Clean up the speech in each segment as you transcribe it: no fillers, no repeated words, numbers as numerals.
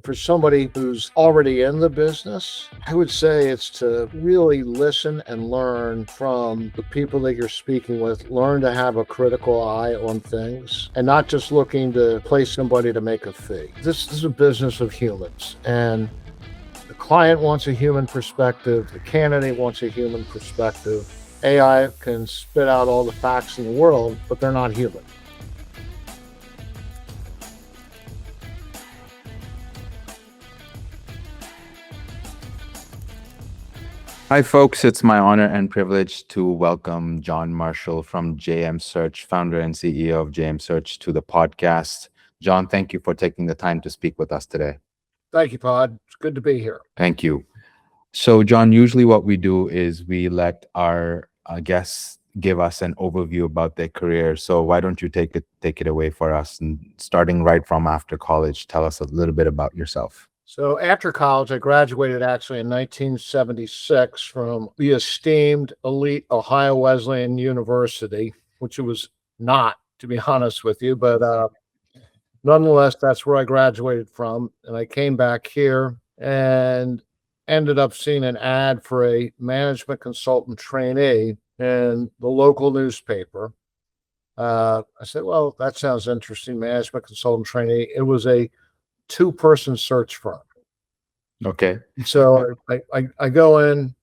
for somebody who's already in the business, I would say it's to really listen and learn from the people that you're speaking with, learn to have a critical eye on things and not just looking to place somebody to make a fee. This is a business of humans, and the client wants a human perspective, the candidate wants a human perspective. AI can spit out all the facts in the world, but they're not human. Hi, folks. It's my honor and privilege to welcome John Marshall from JM Search, founder and CEO of JM Search, to the podcast. John, thank you for taking the time to speak with us today. Thank you, Fahad. It's good to be here. Thank you. So, John, usually what we do is we let our guests give us an overview about their career. So, why don't you take it away for us, and starting right from after college, tell us a little bit about yourself. So after college, I graduated actually in 1976 from the esteemed elite Ohio Wesleyan University, which it was not, to be honest with you, but nonetheless, that's where I graduated from. And I came back here and ended up seeing an ad for a management consultant trainee in the local newspaper. I said, well, that sounds interesting, management consultant trainee. It was a two-person search firm. Okay. So I go in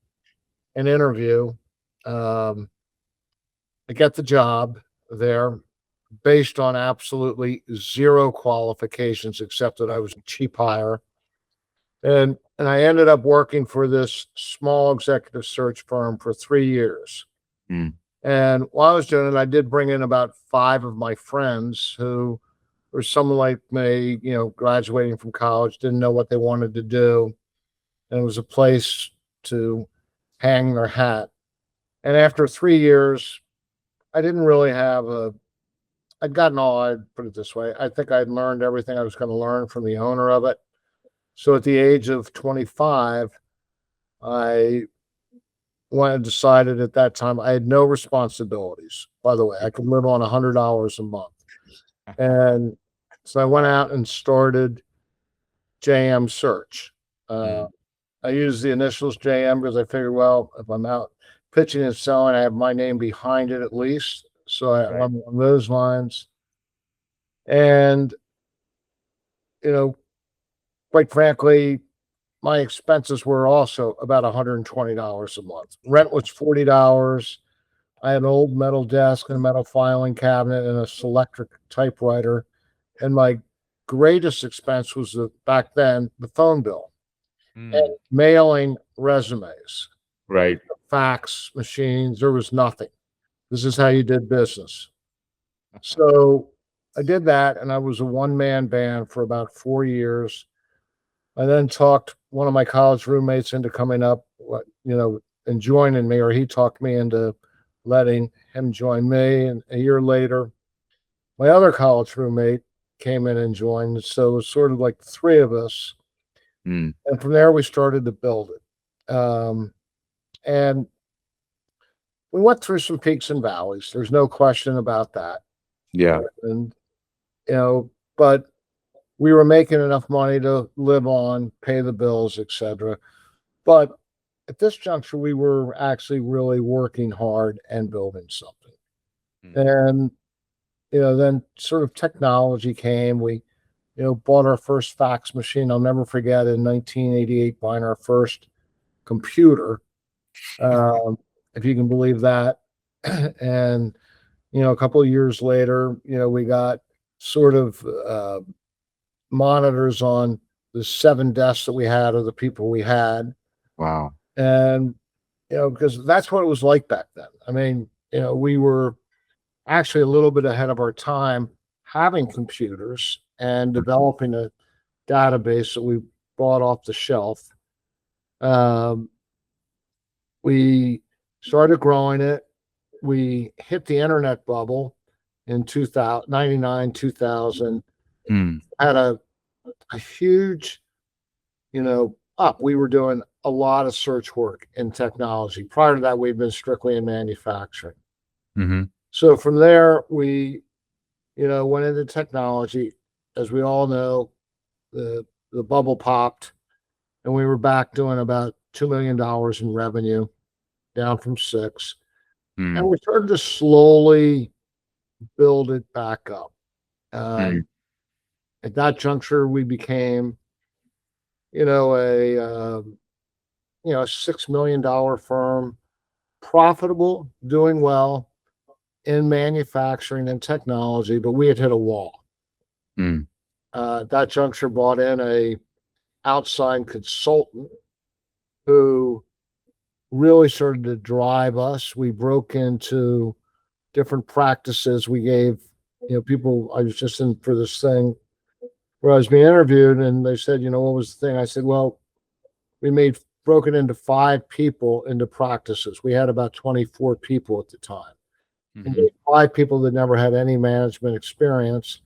and interview. I get the job there based on absolutely zero qualifications, except that I was a cheap hire. And I ended up working for this small executive search firm for 3 years. Mm. And while I was doing it, I did bring in about 5 of my friends who were someone like me, graduating from college, didn't know what they wanted to do. And it was a place to hang their hat. And after 3 years, I didn't really I'd gotten I'd put it this way. I think I'd learned everything I was going to learn from the owner of it. So at the age of 25, I decided at that time I had no responsibilities. By the way, I could live on $100 a month. And so I went out and started JM Search. I used the initials JM because I figured, well, if I'm out pitching and selling, I have my name behind it at least. So I'm on those lines. And, quite frankly, my expenses were also about $120 a month. Rent was $40. I had an old metal desk and a metal filing cabinet and a Selectric typewriter. And my greatest expense was back then the phone bill and mailing resumes. Right. Fax machines, there was nothing. This is how you did business. So I did that, and I was a one-man band for about 4 years. I then talked one of my college roommates into coming up, and joining me, or he talked me into letting him join me. And a year later, my other college roommate came in and joined. So it was sort of like the 3 of us. And from there, we started to build it. And we went through some peaks and valleys. There's no question about that. Yeah. And, but we were making enough money to live on, pay the bills, etc. But at this juncture, we were actually really working hard and building something. And, then sort of technology came. We, bought our first fax machine. I'll never forget in 1988 buying our first computer, if you can believe that. And, a couple of years later, we got sort of monitors on the 7 desks that we had of the people we had. Wow. And, because that's what it was like back then. I mean, we were actually a little bit ahead of our time having computers and developing a database that we bought off the shelf. We started growing it. We hit the internet bubble in 99, 2000. Had a huge, up. We were doing a lot of search work in technology. Prior to that, we'd been strictly in manufacturing. So from there, we, went into technology. As we all know, the the bubble popped, and we were back doing about $2 million in revenue, down from six. And Mm, we started to slowly build it back up. mm, At that juncture, we became, you know, a $6 million firm, profitable, doing well in manufacturing and technology, but we had hit a wall. mm, At that juncture, brought in a outside consultant who really started to drive us. We broke into different practices. We gave, people. I was just in for this thing where I was being interviewed, and they said, what was the thing? I said, well, we made broken into 5 people into practices. We had about 24 people at the time. And mhm. gave 5 people that never had any management experience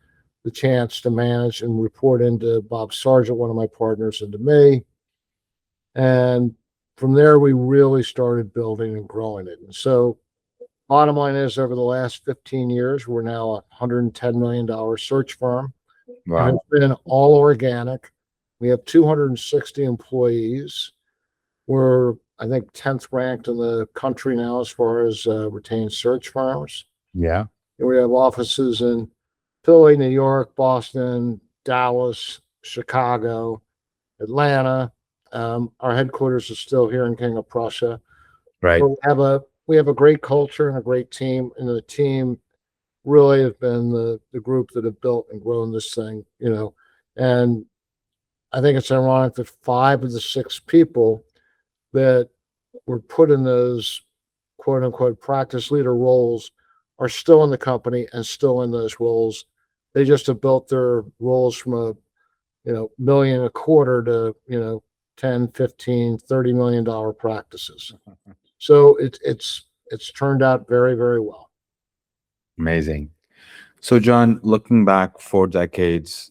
the chance to manage and report into Bob Sargent, one of my partners, and to me. And from there, we really started building and growing it. And so, bottom line is, over the last 15 years, we're now a $110 million search firm. It has Wow. been all organic. We have 260 employees. We're, I think, 10th ranked in the country now as far as retained search firms. Yeah. And we have offices in Philly, New York, Boston, Dallas, Chicago, Atlanta. Our headquarters is still here in King of Prussia. Right. But we have a great culture and a great team, and the team really have been the group that have built and grown this thing. And I think it's ironic that 5 of the 6 people that were put in those quote unquote practice leader roles are still in the company and still in those roles. They just have built their roles from a million a quarter to 10, 15, $30 million practices. So it's turned out very, very well. Amazing. So, John, looking back 4 decades,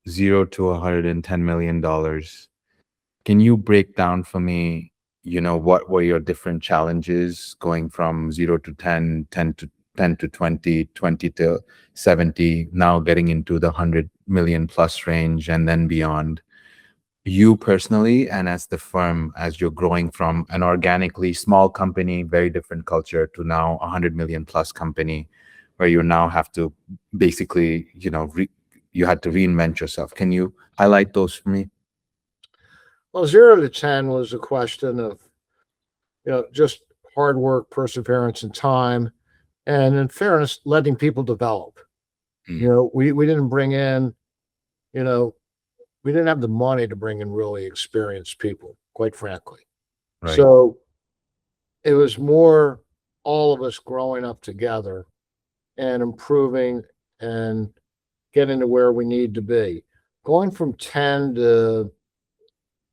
0 to $110 million, can you break down for me, what were your different challenges going from 0 to 10, 10 to 20, 20 to 70, now getting into the 100 million plus range and then beyond? You personally, and as the firm, as you're growing from an organically small company, very different culture, to now 100 million plus company, where you now have to basically, you had to reinvent yourself. Can you highlight those for me? Well, 0 to 10 was a question of just hard work, perseverance, and time, and in fairness, letting people develop. Mm, We didn't bring in, you know, we didn't have the money to bring in really experienced people, quite frankly. right. So it was more all of us growing up together and improving and getting to where we need to be. Going from 10 to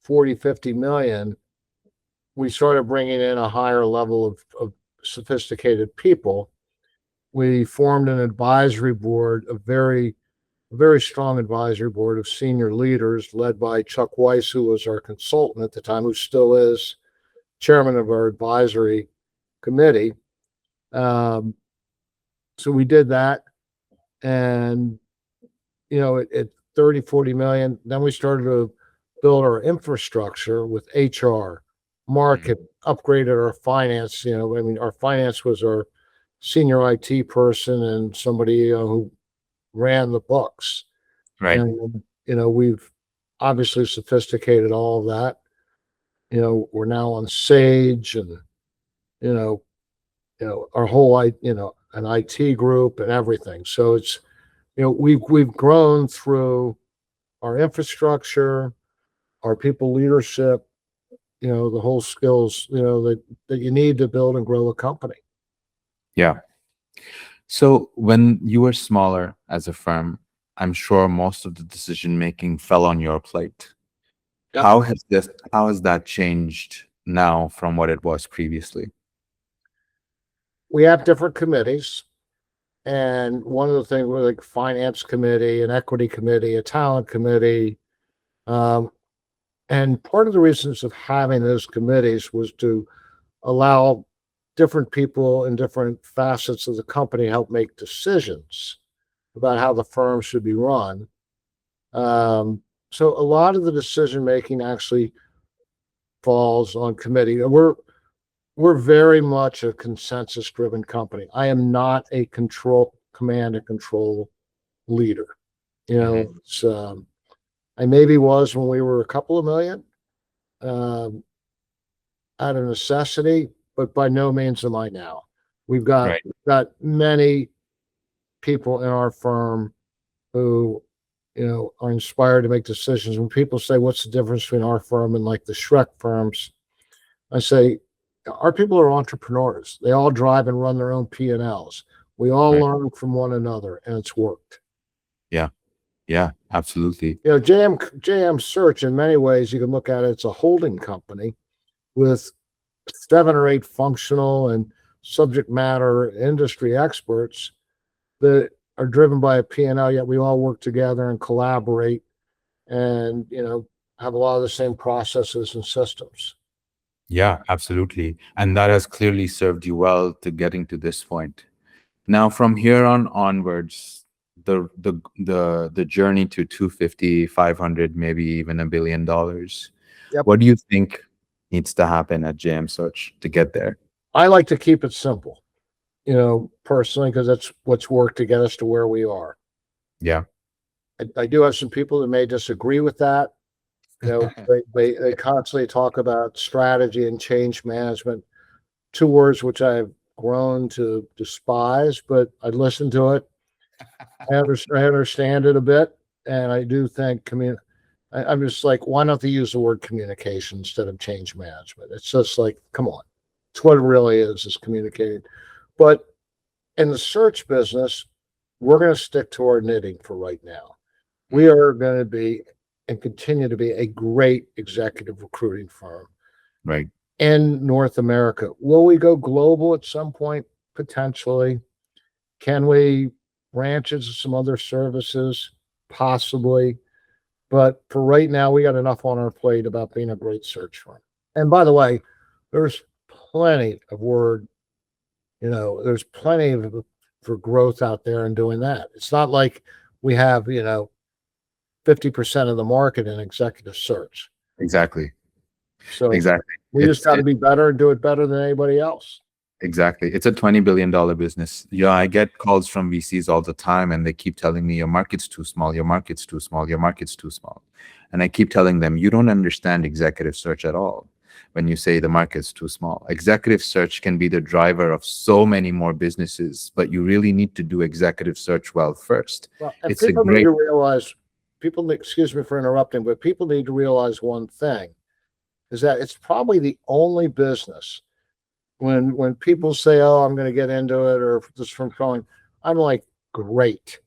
40, 50 million, we started bringing in a higher level of sophisticated people. We formed an advisory board, a very strong advisory board of senior leaders led by Chuck Weiss, who was our consultant at the time, who still is chairman of our advisory committee. Um, so we did that. And, at 30, 40 million, then we started to build our infrastructure with HR, Mm, market, upgraded our finance. Our finance was our senior IT person and somebody who ran the books. right. And, we've obviously sophisticated all of that. We're now on Sage and, you know, our whole, an IT group and everything. So it's, we've grown through our infrastructure, our people leadership, the whole skills, that you need to build and grow a company. Yeah. So when you were smaller as a firm, I'm sure most of the decision making fell on your plate. Yep. How has that changed now from what it was previously? We have different committees. And one of the things was like finance committee, an equity committee, a talent committee. Um, and part of the reasons of having those committees was to allow different people in different facets of the company help make decisions about how the firm should be run. Um, So a lot of the decision making actually falls on committee. We're very much a consensus driven company. I am not a command and control leader. You Mhm. know, it's, I maybe was when we were a couple of million, um, out of necessity, but by no means am I now. Right. We've got many people in our firm who, are inspired to make decisions. When people say, "What's the difference between our firm and like the Shrek firms?" I say, "Our people are entrepreneurs. They all drive and run their own P&Ls. We all Right. learn from one another, and it's worked." Yeah. Yeah. Absolutely. JM Search, in many ways, you can look at it, it's a holding company with 7 or 8 functional and subject matter industry experts that are driven by a P&L, yet we all work together and collaborate and, have a lot of the same processes and systems. Yeah, absolutely. And that has clearly served you well to getting to this point. Now, from here on onwards, the journey to 250, 500, maybe even $1 billion. Yep. What do you think needs to happen at JM Search to get there? I like to keep it simple, personally, because that's what's worked to get us to where we are. Yeah. I do have some people that may disagree with that. They constantly talk about strategy and change management, 2 words which I've grown to despise, but I listen to it. I understand it a bit, and I do think I'm just like, why don't they use the word communication instead of change management? It's just like, come on, it's what it really is communicating. But in the search business, we're going to stick to our knitting for right now. We Mm. are going to be and continue to be a great executive recruiting firm Right. in North America. Will we go global at some point? Potentially. Can we branch into some other services? Possibly. But for right now, we got enough on our plate about being a great search firm. And by the way, there's plenty of there's plenty of for growth out there in doing that. It's not like we have, 50% of the market in executive search. Exactly. So Exactly. we just got to be better and do it better than anybody else. Exactly. It's a $20 billion business. Yeah, I get calls from VCs all the time and they keep telling me your market's too small, your market's too small, your market's too small. And I keep telling them, you don't understand executive search at all when you say the market's too small. Executive search can be the driver of so many more businesses, but you really need to do executive search well first. Well, and It's a great, excuse me for interrupting, but people need to realize one thing is that it's probably the only business when people say, "Oh, I'm going to get into it," or just from calling, I'm like, great,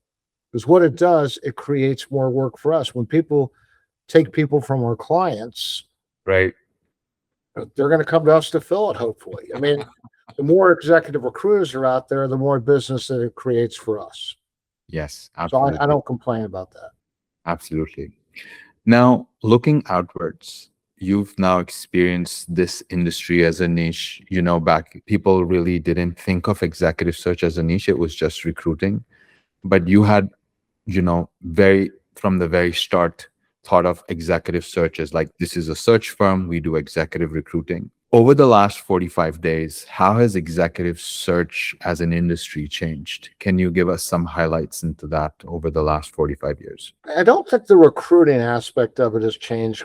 because what it does, it creates more work for us. When people take people from our clients, right? they're going to come to us to fill it. Hopefully, I mean, the more executive recruiters are out there, the more business that it creates for us. Yes, So I absolutely. don't complain about that. Absolutely. Now, looking outwards, you've now experienced this industry as a niche. Back people really didn't think of executive search as a niche, it was just recruiting. But you had, very from the very start, thought of executive search as like, this is a search firm, we do executive recruiting. Over the last 45 days, how has executive search as an industry changed? Can you give us some highlights into that over the last 45 years? I don't think the recruiting aspect of it has changed,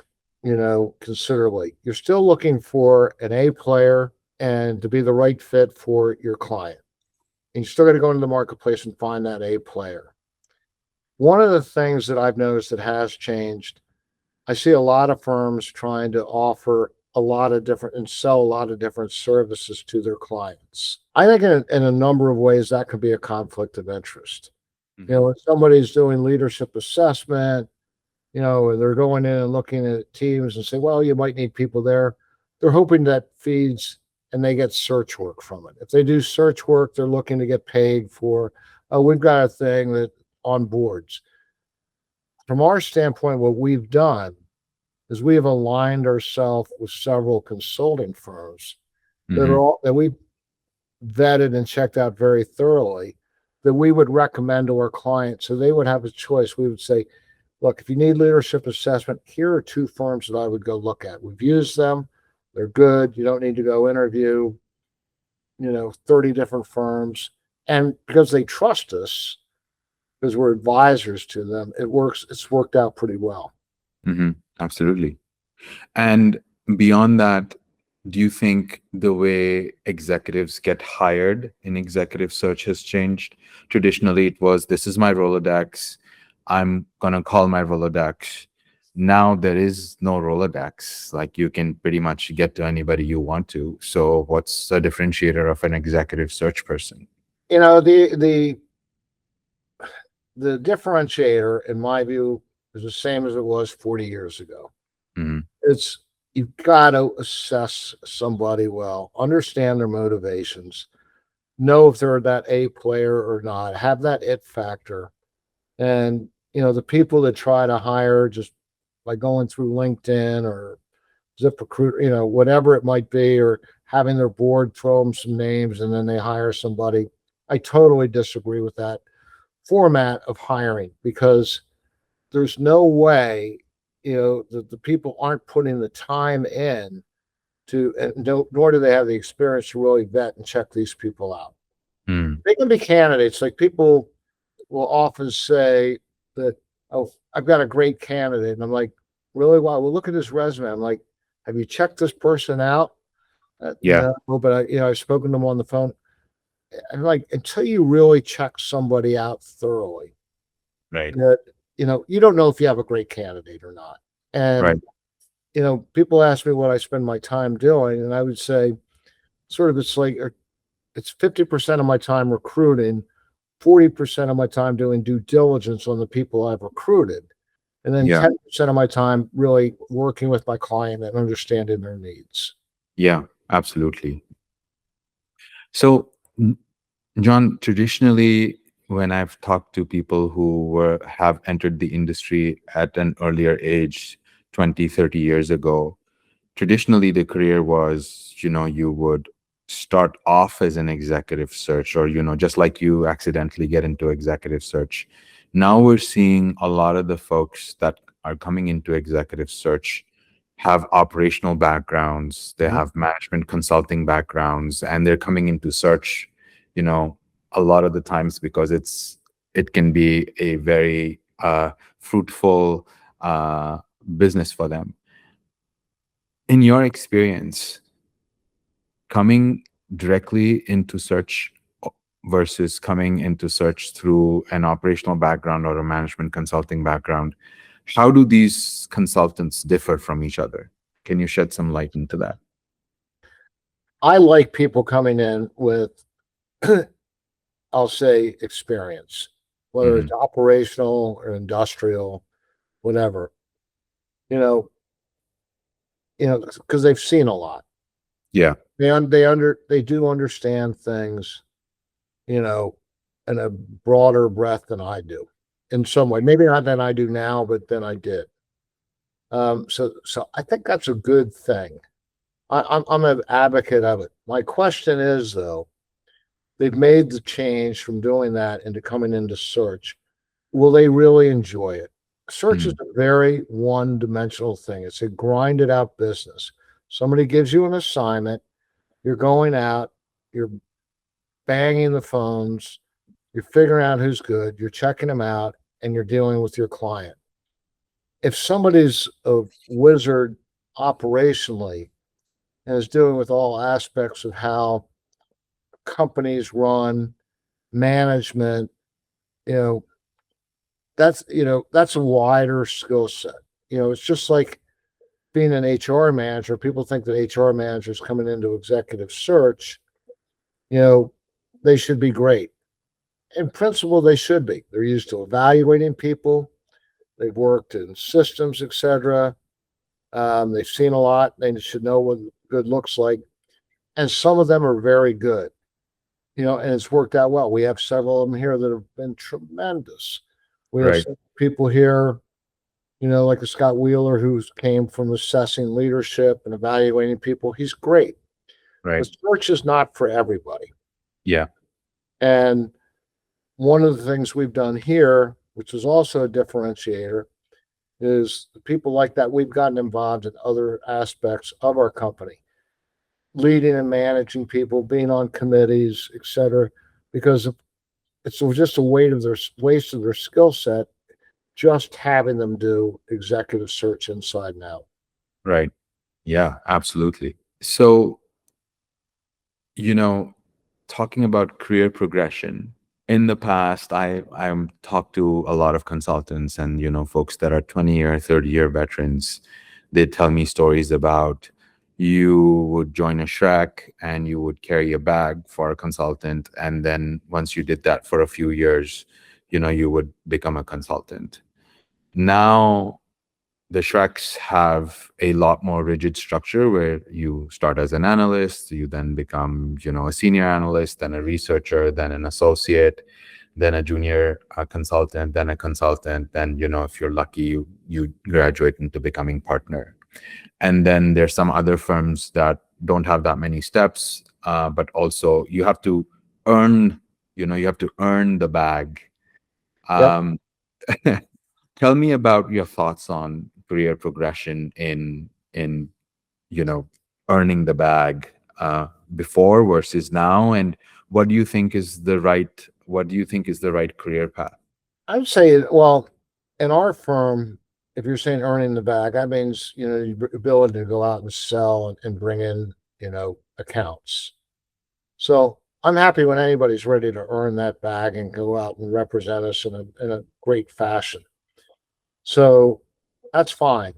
considerably. You're still looking for an A player and to be the right fit for your client. And you still got to go into the marketplace and find that A player. One of the things that I've noticed that has changed, I see a lot of firms trying to offer a lot of different and sell a lot of different services to their clients. I think in a number of ways that could be a conflict of interest. Mhm. If somebody's doing leadership assessment, they're going in and looking at teams and say, well, you might need people there. They're hoping that feeds and they get search work from it. If they do search work, they're looking to get paid for, oh, we've got a thing that on boards. From our standpoint, what we've done is we have aligned ourselves with several consulting firms Mhm. that we vetted and checked out very thoroughly that we would recommend to our clients. So they would have a choice. We would say, look, if you need leadership assessment, here are two firms that I would go look at. We've used them. They're good. You don't need to go interview, 30 different firms. And because they trust us, because we're advisors to them, it's worked out pretty well. Hmm. Absolutely. And beyond that, do you think the way executives get hired in executive search has changed? Traditionally, it was, this is my Rolodex. I'm going to call my Rolodex. Now there is no Rolodex. Like, you can pretty much get to anybody you want to. So what's a differentiator of an executive search person? You know, the differentiator, in my view, is the same as it was 40 years ago. Mhm. It's you've got to assess somebody well, understand their motivations, know if they're that A player or not, have that it factor. And the people that try to hire just by going through LinkedIn or ZipRecruiter, whatever it might be, or having their board throw them some names and then they hire somebody. I totally disagree with that format of hiring because there's no way, that the people aren't putting the time in to, and nor do they have the experience to really vet and check these people out. Mm. They can be candidates. Like people will often say that, oh, I've got a great candidate. And I'm like, really? Wow. Well, look at his resume. I'm like, have you checked this person out? Yeah. No, but I've spoken to them on the phone. I'm like, until you really check somebody out thoroughly, Right. that, you don't know if you have a great candidate or not. Right. And, people ask me what I spend my time doing. And I would say sort of, it's like, it's 50% of my time recruiting, 40% of my time doing due diligence on the people I've recruited, and then Yeah. 10% of my time really working with my client and understanding their needs. Yeah. Absolutely. So, John, traditionally, when I've talked to people who have entered the industry at an earlier age, 20, 30 years ago, traditionally the career was, you would start off as an executive search, or, just like you accidentally get into executive search. Now we're seeing a lot of the folks that are coming into executive search have operational backgrounds, they Mhm. have management consulting backgrounds, and they're coming into search, you know, a lot of the times because it can be a very fruitful business for them. In your experience, coming directly into search versus coming into search through an operational background or a management consulting background, how do these consultants differ from each other? Can you shed some light into that? I like people coming in with, I'll say, experience, whether Hmm. it's operational or industrial, whatever, you know, because they've seen a lot. Yeah. They do understand things, you know, in a broader breadth than I do in some way. Maybe not than I do now, but than I did. So I think that's a good thing. I'm an advocate of it. My question is though, they've made the change from doing that into coming into search. Will they really enjoy it? Search is Mm. a very one-dimensional thing. It's a grinded out business. Somebody gives you an assignment, you're going out, you're banging the phones, you're figuring out who's good, you're checking them out, and you're dealing with your client. If somebody's a wizard operationally and is dealing with all aspects of how companies run, management, you know, that's a wider skill set. It's just like being an HR manager. People think that HR managers coming into executive search, you know, they should be great. In principle, they should be. They're used to evaluating people. They've worked in systems, etc. They've seen a lot. They should know what good looks like. And some of them are very good, and it's worked out well. We have several of them here that have been tremendous. We have Right. some people here, like a Scott Wheeler who came from assessing leadership and evaluating people. He's great. Right. But search is not for everybody. Yeah. And one of the things we've done here, which is also a differentiator, is people like that. We've gotten involved in other aspects of our company, leading and managing people, being on committees, et cetera, because it's just a waste of their skill set just having them do executive search inside and out. Right. Yeah, absolutely. So, you know, talking about career progression, in the past, I'm talked to a lot of consultants and, folks that are 20-year, 30-year veterans. They tell me stories about you would join a Shrek and you would carry a bag for a consultant. And then once you did that for a few years, you would become a consultant. Now the Shreks have a lot more rigid structure where you start as an analyst, you then become, a senior analyst, then a researcher, then an associate, then a junior consultant, then a consultant, then, if you're lucky, you graduate into becoming partner. And then there's some other firms that don't have that many steps, but also earn, you have to earn the bag. Yep. Um, Tell me about your thoughts on career progression in you know earning the bag before versus now, and what do you think is the right career path? I would say, well, in our firm, if you're saying earning the bag, that means, your ability to go out and sell and bring in, accounts. So I'm happy when anybody's ready to earn that bag and go out and represent us in a great fashion. So that's fine.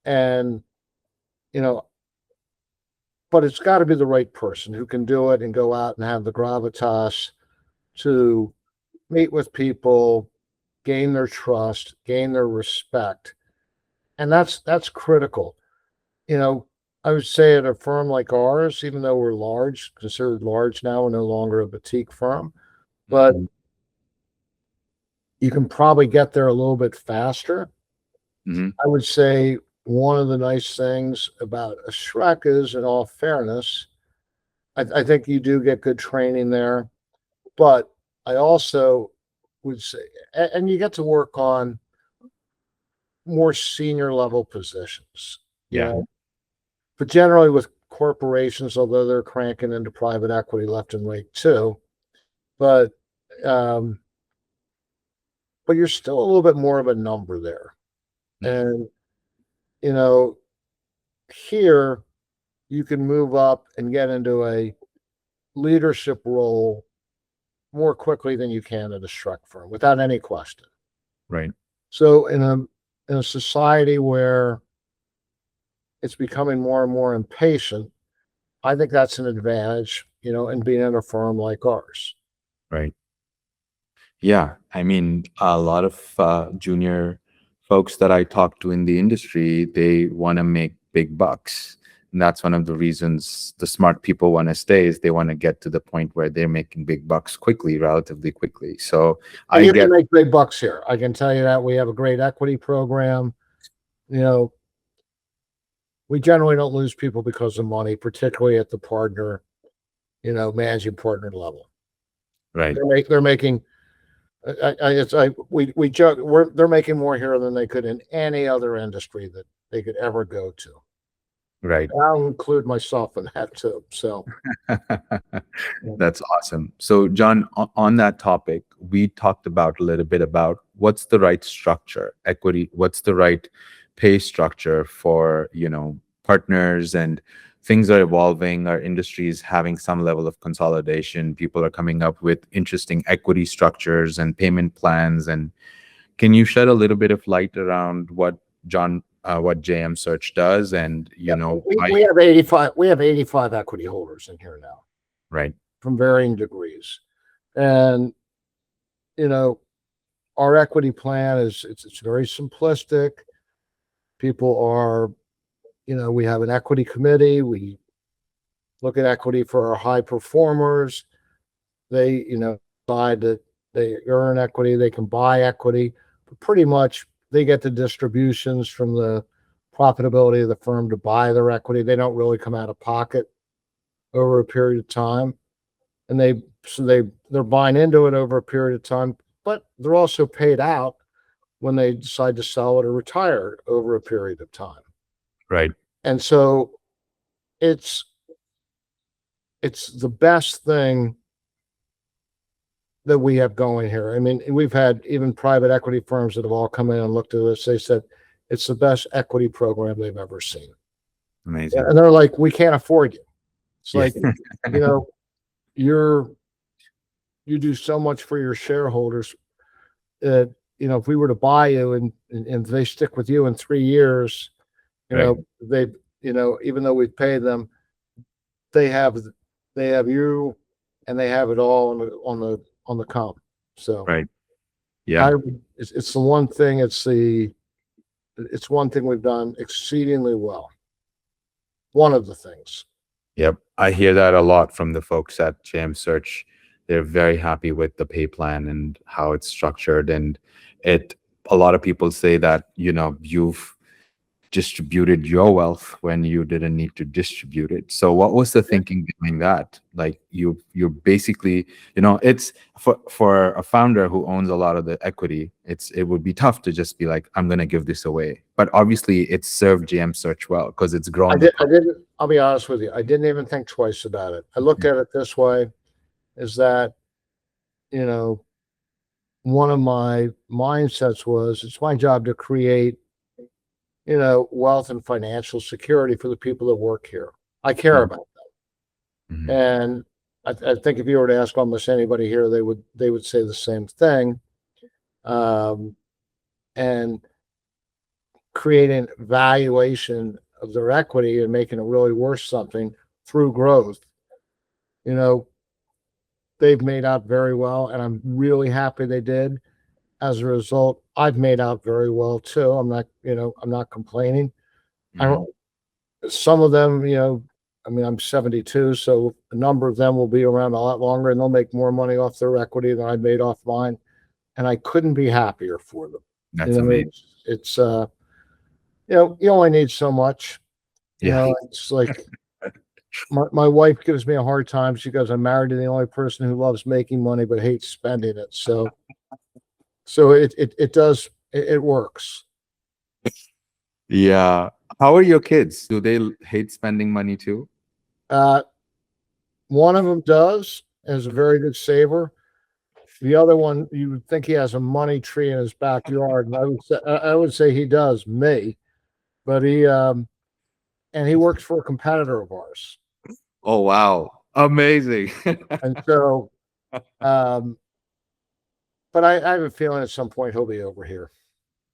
And, you know, but it's got to be the right person who can do it and go out and have the gravitas to meet with people, gain their trust, gain their respect. And that's critical. You know, I would say at a firm like ours, even though we're large, considered large now, we're no longer a boutique firm, but Mhm. you can probably get there a little bit faster. Mhm. I would say one of the nice things about a Shrek is, in all fairness, I think you do get good training there, but I also would say, and you get to work on more senior level positions, you Yeah. know, but generally with corporations, although they're cranking into private equity left and right too, but um, but you're still a little bit more of a number there. Mhm. And you know, here you can move up and get into a leadership role more quickly than you can at a Shrek firm, without any question. Right. So in a society where it's becoming more and more impatient, I think that's an advantage, in being in a firm like ours. Right. Yeah, I mean, a lot of junior folks that I talk to in the industry, they want to make big bucks. And that's one of the reasons the smart people want to stay is they want to get to the point where they're making big bucks quickly, relatively quickly. So And I you can get make big bucks here. I can tell you that we have a great equity program. You know, we generally don't lose people because of money, particularly at the partner, managing partner level. right, They're making we joke they're making more here than they could in any other industry that they could ever go to. right. And I'll include myself in that too. So yeah. That's awesome. So, John, on that topic, we talked about a little bit about what's the right structure, equity, what's the right pay structure for, partners, and things are evolving. Our industry is having some level of consolidation. People are coming up with interesting equity structures and payment plans. And can you shed a little bit of light around what JM Search does and, Yeah, why? we have 85 equity holders in here now Right, from varying degrees. And you know, our equity plan it's very simplistic. People are, we have an equity committee. We look at equity for our high performers. They, decide that they earn equity, they can buy equity, but pretty much they get the distributions from the profitability of the firm to buy their equity. They don't really come out of pocket over a period of time. And they're buying into it over a period of time, but they're also paid out when they decide to sell it or retire over a period of time. Right. And so it's it's the best thing that we have going here. I mean, we've had even private equity firms that have all come in and looked at this. They said it's the best equity program they've ever seen. Yeah, Amazing. and they're like, we can't afford you. It's Yeah. like, you know, you're you do so much for your shareholders that, if we were to buy you and they stick with you in 3 years, Right. they, even though we pay them, they have they have you and they have it all on the comp. So Right. Yeah. I it's the one thing, it's one thing we've done exceedingly well. One of the things. Yep. I hear that a lot from the folks at JM Search. They're very happy with the pay plan and how it's structured. And it, a lot of people say that, you've distributed your wealth when you didn't need to distribute it. So what was the thinking behind that? Like you're basically, it's for a founder who owns a lot of the equity, it would be tough to just be like, I'm gonna give this away. But obviously it's served GM Search well because it's grown the I didn't, I'll be honest with you. I didn't even think twice about it. I look at it this way, is that, you know, one of my mindsets was it's my job to create, wealth and financial security for the people that work here. I care Mhm. about Mhm. that. And I think if you were to ask almost anybody here, they would say the same thing. Um, and creating valuation of their equity and making it really worth something through growth. You know, they've made out very well, and I'm really happy they did. As a result, I've made out very well too. I'm not complaining. I Mhm. don't, some of them, I mean, I'm 72, so a number of them will be around a lot longer and they'll make more money off their equity than I made off mine. And I couldn't be happier for them. That's amazing. You only need so much. Yeah. It's like my wife gives me a hard time. She goes, I'm married to the only person who loves making money but hates spending it. So it does, it works. Yeah. How are your kids? Do they hate spending money too? Uh, One of them does, and is a very good saver. The other one, you would think he has a money tree in his backyard, and I would say he does, me, but and he works for a competitor of ours, Oh, wow. Amazing. and so, um, but I have a feeling at some point he'll be over here.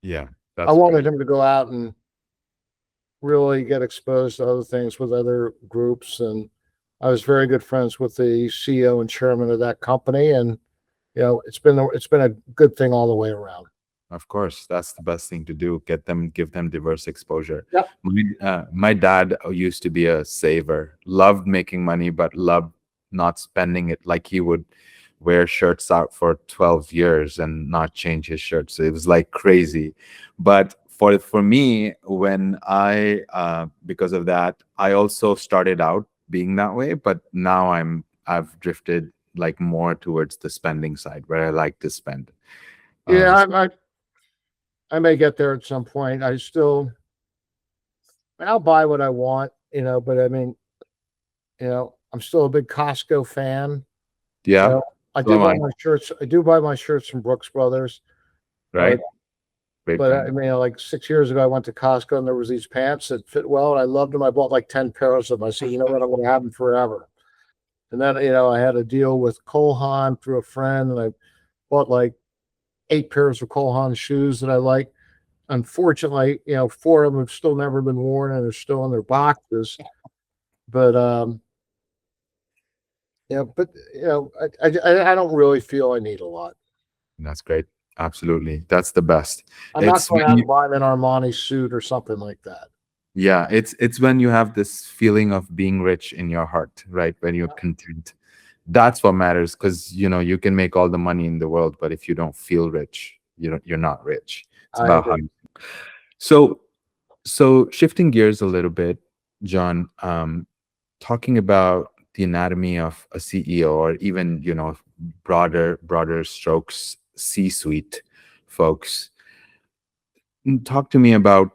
Yeah, I that's wanted great. him to go out and really get exposed to other things with other groups, and I was very good friends with the CEO and chairman of that company, and it's been a good thing all the way around. Of course, that's the best thing to do. Give them diverse exposure. Yep. My dad used to be a saver, loved making money, but loved not spending it. Like he would wear shirts out for 12 years and not change his shirts. It was like crazy. But for me, when because of that, I also started out being that way, but now I've drifted like more towards the spending side where I like to spend. Yeah, Um, I may get there at some point. I'll buy what I want, but I mean, I'm still a big Costco fan. You yeah, know, I so do am buy I. my shirts. I do buy my shirts from Brooks Brothers, Right? but Great but brand. I mean, like 6 years ago, I went to Costco and there was these pants that fit well, and I loved them. I bought like 10 pairs of them. I said, you know what, I'm going to have them forever. And then I had a deal with Cole Haan through a friend, and I bought like 8 pairs of Cole Haan shoes that I like. Unfortunately, four of them have still never been worn and are still in their boxes. But but I don't really feel I need a lot. That's great. Absolutely. That's the best. I'm not It's going when out you, and buying an Armani suit or something like that. yeah, it's when you have this feeling of being rich in your heart, right? When you're content. That's what matters because you can make all the money in the world, but if you don't feel rich, you're not rich. It's I about how agree. so so shifting gears a little bit, John, talking about the anatomy of a CEO or even, broader strokes C-suite folks. Talk to me about,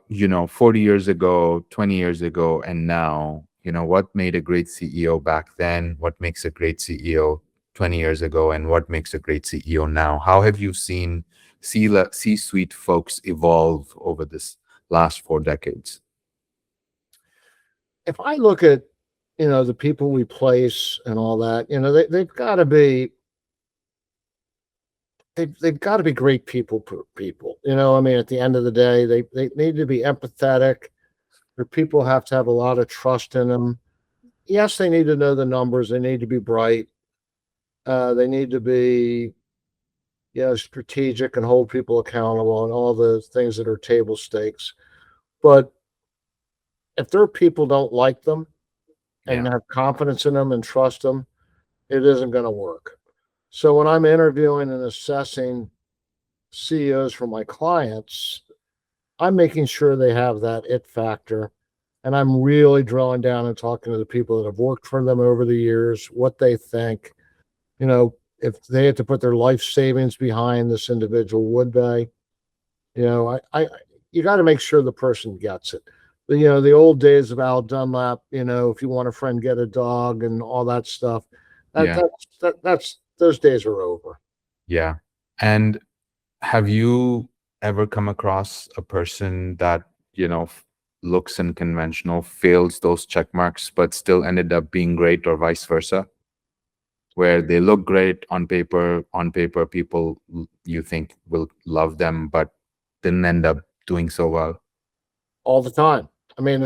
40 years ago, 20 years ago, and now, what made a great CEO back then? What makes a great CEO 20 years ago? And what makes a great CEO now? How have you seen C-suite folks evolve over this last 4 decades? If I look at, the people we place and all that, they've got to be they've got to be great people. I mean, at the end of the day, they need to be empathetic. Their people have to have a lot of trust in them. Yes, they need to know the numbers. They need to be bright. They need to be, strategic and hold people accountable and all the things that are table stakes. But if their people don't like them and Yeah. have confidence in them and trust them, it isn't going to work. So when I'm interviewing and assessing CEOs for my clients, I'm making sure they have that it factor. And I'm really drilling down and talking to the people that have worked for them over the years, what they think. If they had to put their life savings behind this individual, would they? You got to make sure the person gets it. The old days of Al Dunlap, if you want a friend, get a dog and all that stuff. That, Yeah. that's those days are over. Yeah. And have you ever come across a person that, looks unconventional, fails those check marks, but still ended up being great, or vice versa? Where they look great on paper, people you think will love them, but didn't end up doing so well. All the time. I mean,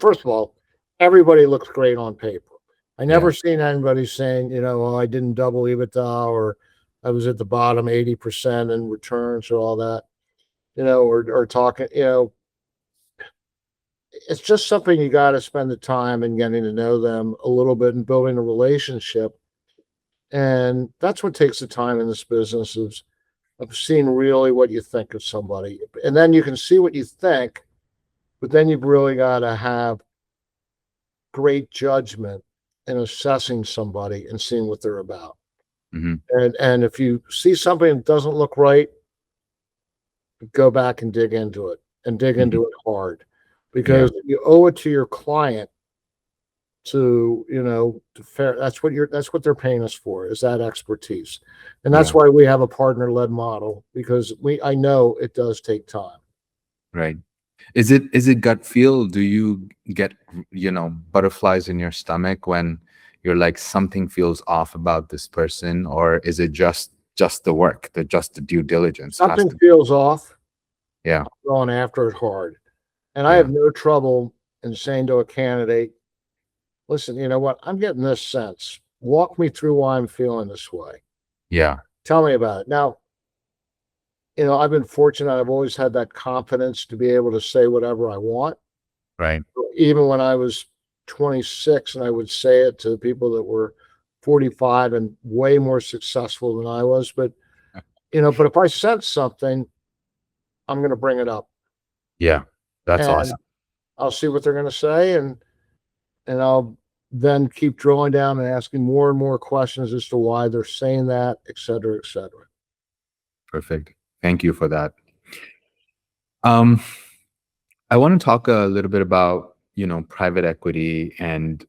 first of all, everybody looks great on paper. I Yeah. never seen anybody saying, "Oh, I didn't double EBITDA," or "I was at the bottom 80% in returns," or all that. Or talking. It's just something you got to spend the time and getting to know them a little bit and building a relationship. And that's what takes the time in this business of seeing really what you think of somebody. And then you can see what you think, but then you've really got to have great judgment in assessing somebody and seeing what they're about. Hmm. And if you see something that doesn't look right, go back and dig into it and dig Hmm. into it hard, Yeah. because you owe it to your client to fair. That's what they're paying us for, is that expertise. And that's Yeah. why we have a partner led model, because I know it does take time. Right. Is it gut feel? Do you get, butterflies in your stomach when you're like, something feels off about this person? Or is it just the work, just the due diligence has Something to? feels off, Yeah. going after it hard. And I Yeah. have no trouble in saying to a candidate, listen, you know what? I'm getting this sense. Walk me through why I'm feeling this way. Yeah. Tell me about it. Now, I've been fortunate. I've always had that confidence to be able to say whatever I want. Right. Even when I was 26 and I would say it to people that were 45 and way more successful than I was. But if I sense something, I'm going to bring it up Yeah. That's and awesome. I'll see what they're going to say. And I'll then keep drilling down and asking more and more questions as to why they're saying that, et cetera, et cetera. Perfect. Thank you for that. Um, I want to talk a little bit about, private equity. And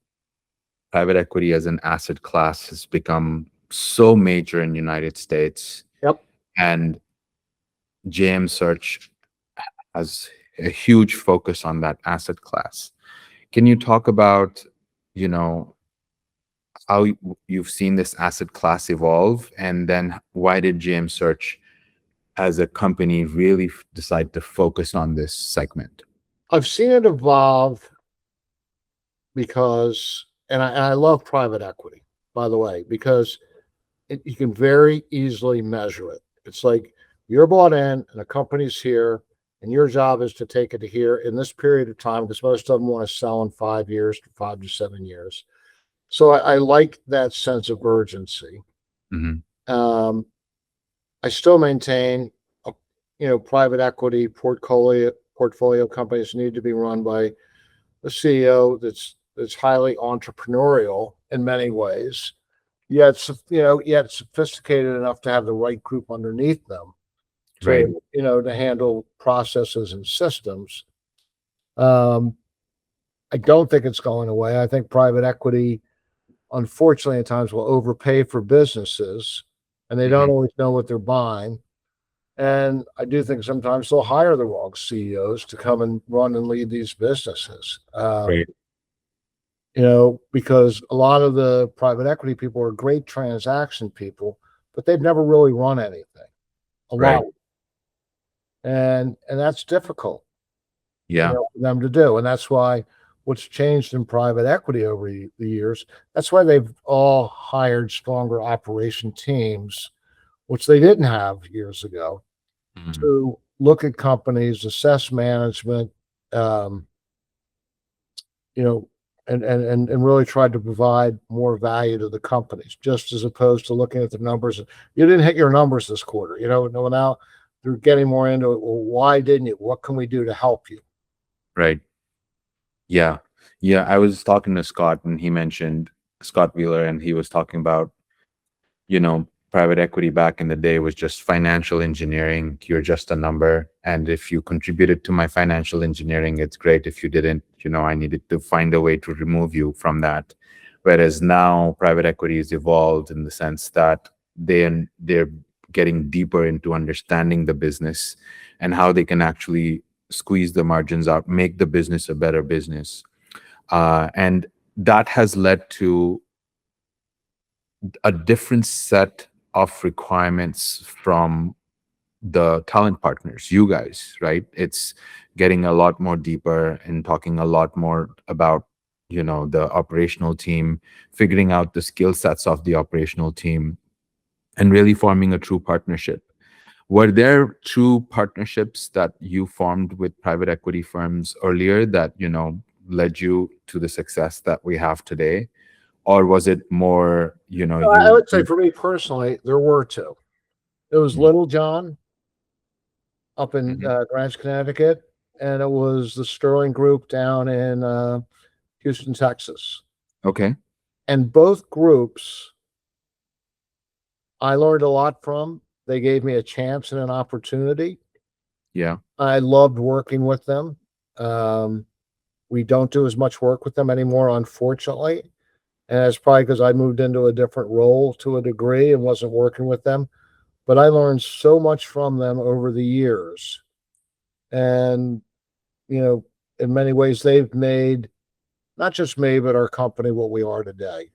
private equity as an asset class has become so major in the United States. Yep. And JM Search has a huge focus on that asset class. Can you talk about, you know, how you've seen this asset class evolve, and then why did JM Search as a company really decide to focus on this segment? I've seen it evolve because, and I love private equity, by the way, because you can very easily measure it. It's like you're bought in and a company's here, and your job is to take it to here in this period of time, because most of them want to sell in 5 years to 5 to 7 years. So I like that sense of urgency. Hmm. Um, I still maintain, private equity portfolio companies need to be run by a CEO that's highly entrepreneurial in many ways, yet sophisticated enough to have the right group underneath them Right. to, to handle processes and systems. Um, I don't think it's going away. I think private equity, unfortunately, at times will overpay for businesses and they don't Mhm. always know what they're buying. And I do think sometimes they'll hire the wrong CEOs to come and run and lead these businesses. Right. Because a lot of the private equity people are great transaction people, but they've never really run anything. A lot. Right. And that's difficult, Yeah. for them to do. And that's why what's changed in private equity over the years, that's why they've all hired stronger operation teams, which they didn't have years ago, Mhm. to look at companies, assess management, um, you know, and really tried to provide more value to the companies, just as opposed to looking at the numbers. You didn't hit your numbers this quarter, no. Now they're getting more into it. Well, why didn't you? What can we do to help you? Right. Yeah. Yeah. I was talking to Scott and he mentioned Scott Wheeler and he was talking about, private equity back in the day was just financial engineering. You're just a number. And if you contributed to my financial engineering, it's great. If you didn't, I needed to find a way to remove you from that. Whereas now private equity is evolved in the sense that they're getting deeper into understanding the business and how they can actually squeeze the margins out, make the business a better business. And that has led to a different set of requirements from the talent partners, you guys, right? It's getting a lot more deeper and talking a lot more about, the operational team, figuring out the skill sets of the operational team, and really forming a true partnership. Were there true partnerships that you formed with private equity firms earlier that, led you to the success that we have today? Or was it more, I you, would say for me personally, there were two. It was Mhm. Little John up in Mhm. Greenwich, Connecticut, and it was the Sterling Group down in Houston, Texas. Okay. And both groups I learned a lot from. They gave me a chance and an opportunity. Yeah. I loved working with them. Um, we don't do as much work with them anymore, unfortunately. And it's probably because I moved into a different role to a degree and wasn't working with them. But I learned so much from them over the years. And, you know, in many ways, they've made not just me, but our company what we are today.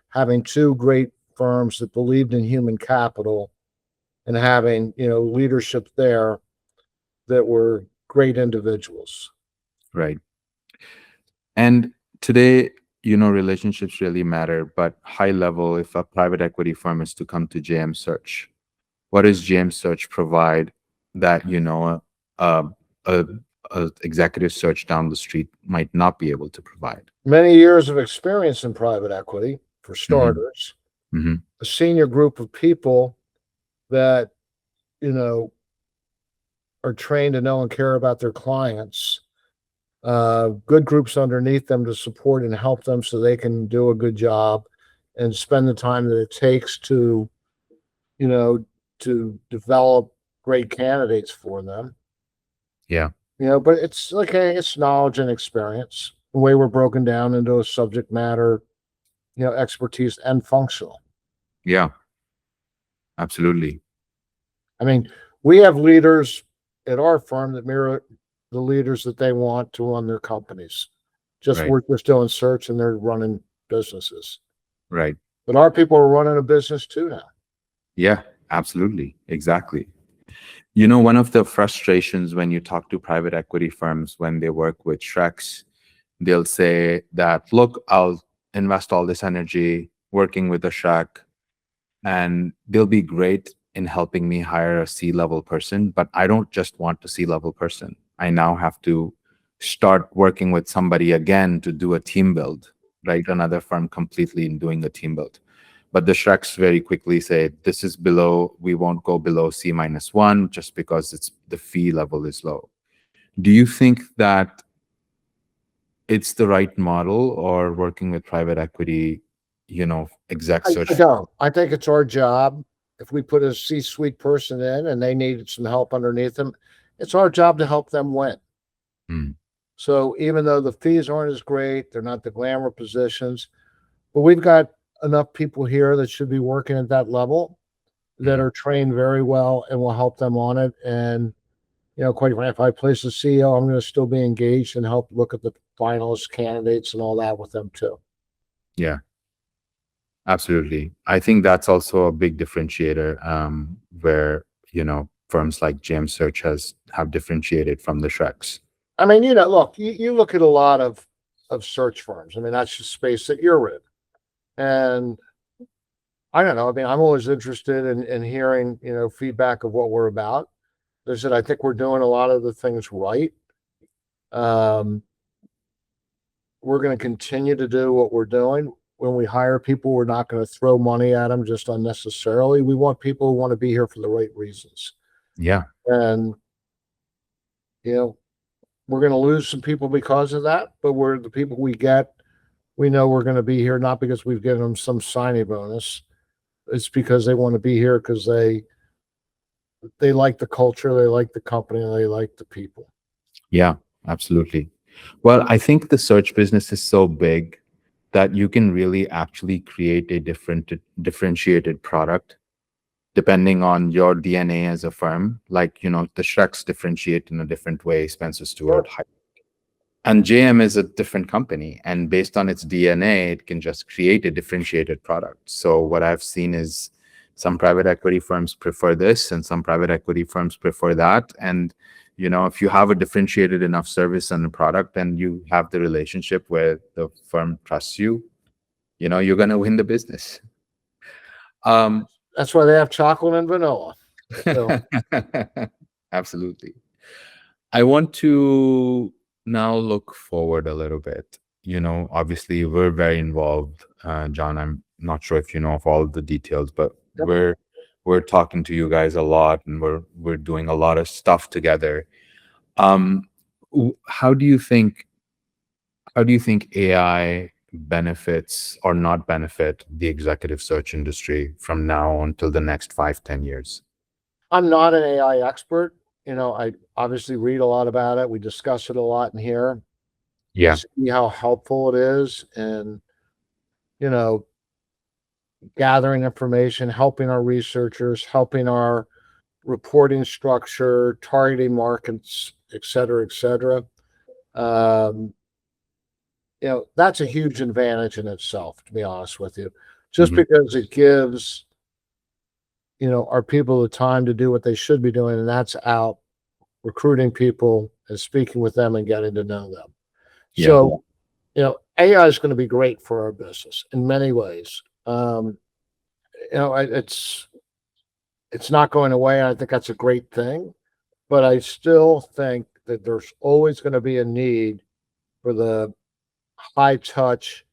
Having two great firms that believed in human capital and having, leadership there that were great individuals. Right. And today, relationships really matter, but high level, if a private equity firm is to come to JM Search, what does JM Search provide that, a, a, a executive search down the street might not be able to provide? Many years of experience in private equity, for Hmm. starters, Hmm. a senior group of people that, you know, are trained to know and care about their clients, good groups underneath them to support and help them so they can do a good job and spend the time that it takes you know, to develop great candidates for them. Yeah. But it's like it's knowledge and experience. The way we're broken down into a subject matter, expertise and functional. Yeah. Absolutely. I mean, we have leaders at our firm that mirror the leaders that they want to run their companies. Just Right. we're still in search and they're running businesses. Right. But our people are running a business too now. Yeah. Absolutely. Exactly. One of the frustrations when you talk to private equity firms when they work with Shreks, they'll say that, look, I'll invest all this energy working with a Shrek, and they'll be great in helping me hire a C-level person, but I don't just want a C-level person. I now have to start working with somebody again to do a team build, right? Another firm completely in doing a team build. But the Shreks very quickly say, this is below, we won't go below C-1 just because it's the fee level is low. Do you think that it's the right model, or working with private equity, exec I search? don't. I think it's our job. if we put a C-suite person in and they needed some help underneath them, it's our job to help them win. Mm. So even though the fees aren't as great, they're not the glamour positions, but we've got enough people here that should be working at that level that Mm. are trained very well and will help them on it. And quite frankly, if I place a CEO, I'm going to still be engaged and help look at the finalist candidates and all that with them too. Yeah, absolutely. I think that's also a big differentiator, where, firms like JM Search have differentiated from the Shreks. I mean, look, you look at a lot of search firms. I mean, that's the space that you're in. And I don't know. I mean, I'm always interested in hearing, feedback of what we're about. There's that I think we're doing a lot of the things right. Um, we're going to continue to do what we're doing. When we hire people, we're not going to throw money at them just unnecessarily. We want people who want to be here for the right reasons. Yeah. And, you know, we're going to lose some people because of that, but we're the people we get. We know we're going to be here not because we've given them some signing bonus. It's because they want to be here because they like the culture, they like the company, and they like the people. Yeah, absolutely. Well, I think the search business is so big that you can really actually create a differentiated product depending on your DNA as a firm. Like, the Shreks differentiate in a different way, Spencer Stewart. Sure. And JM is a different company. And based on its DNA, it can just create a differentiated product. So what I've seen is some private equity firms prefer this and some private equity firms prefer that. And, if you have a differentiated enough service and a product and you have the relationship where the firm trusts you, you're going to win the business. That's why they have chocolate and vanilla. So Absolutely. I want to now look forward a little bit. Obviously, we're very involved, John. I'm not sure if you know of all the details, but yep. we're talking to you guys a lot, and we're doing a lot of stuff together. Um, how do you think AI benefits or not benefit the executive search industry from now until the next 5-10 years? I'm not an AI expert. I obviously read a lot about it. We discuss it a lot in here. I Yeah, see how helpful it is and, you know, gathering information, helping our researchers, helping our reporting structure, targeting markets, et cetera, et cetera. Um, that's a huge advantage in itself, to be honest with you, just hmm, because it gives, our people the time to do what they should be doing, and that's out recruiting people and speaking with them and getting to know them. yeah, So, AI is going to be great for our business in many ways. It's not going away. And I think that's a great thing, but I still think that there's always going to be a need for the high touch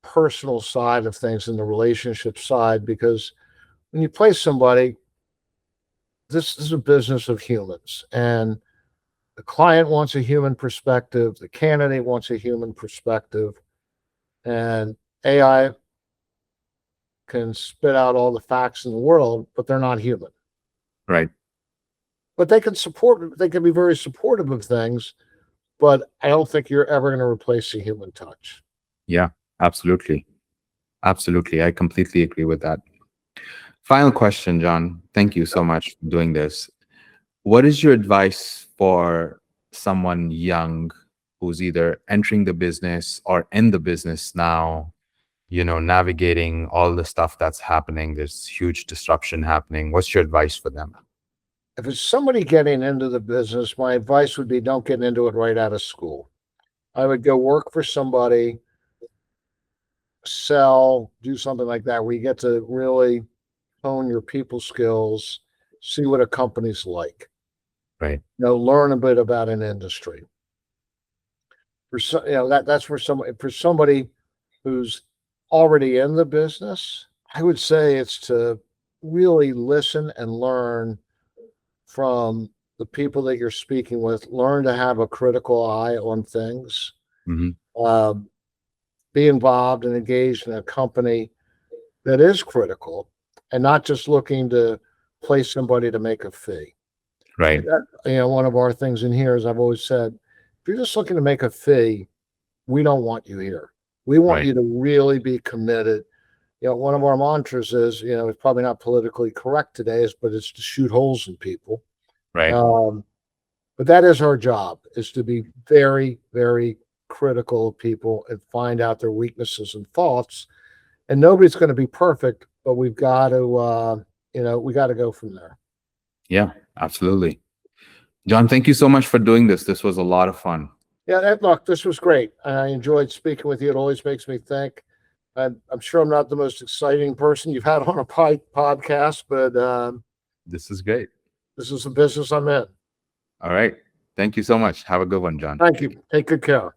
personal side of things and the relationship side because when you place somebody, this is a business of humans and the client wants a human perspective, the candidate wants a human perspective, and AI can spit out all the facts in the world, but they're not human. right. But they can be very supportive of things, but I don't think you're ever going to replace the human touch. Yeah, absolutely. Absolutely. I completely agree with that. Final question, John. Thank you so much for doing this. What is your advice for someone young who's either entering the business or in the business now, navigating all the stuff that's happening? There's huge disruption happening. What's your advice for them? If it's somebody getting into the business, my advice would be don't get into it right out of school. I would go work for somebody, sell, do something like that, where you get to really hone your people skills, see what a company's like, Right. learn a bit about an industry. That's for somebody who's already in the business. I would say it's to really listen and learn from the people that you're speaking with. Learn to have a critical eye on things. Hmm. Be involved and engaged in a company that is critical and not just looking to place somebody to make a fee. Right. One of our things in here is I've always said, if you're just looking to make a fee, we don't want you here. We want Right. you to really be committed. One of our mantras is, it's probably not politically correct today, but it's to shoot holes in people. Right. But that is our job, is to be very, very critical of people and find out their weaknesses and faults. And nobody's going to be perfect, but we've got to, we got to go from there. Yeah, absolutely. John, thank you so much for doing this. This was a lot of fun. Yeah, look, this was great. I enjoyed speaking with you. It always makes me think. I'm sure I'm not the most exciting person you've had on a podcast, but This is great. this is the business I'm in. All right. Thank you so much. Have a good one, John. Thank you. Take good care.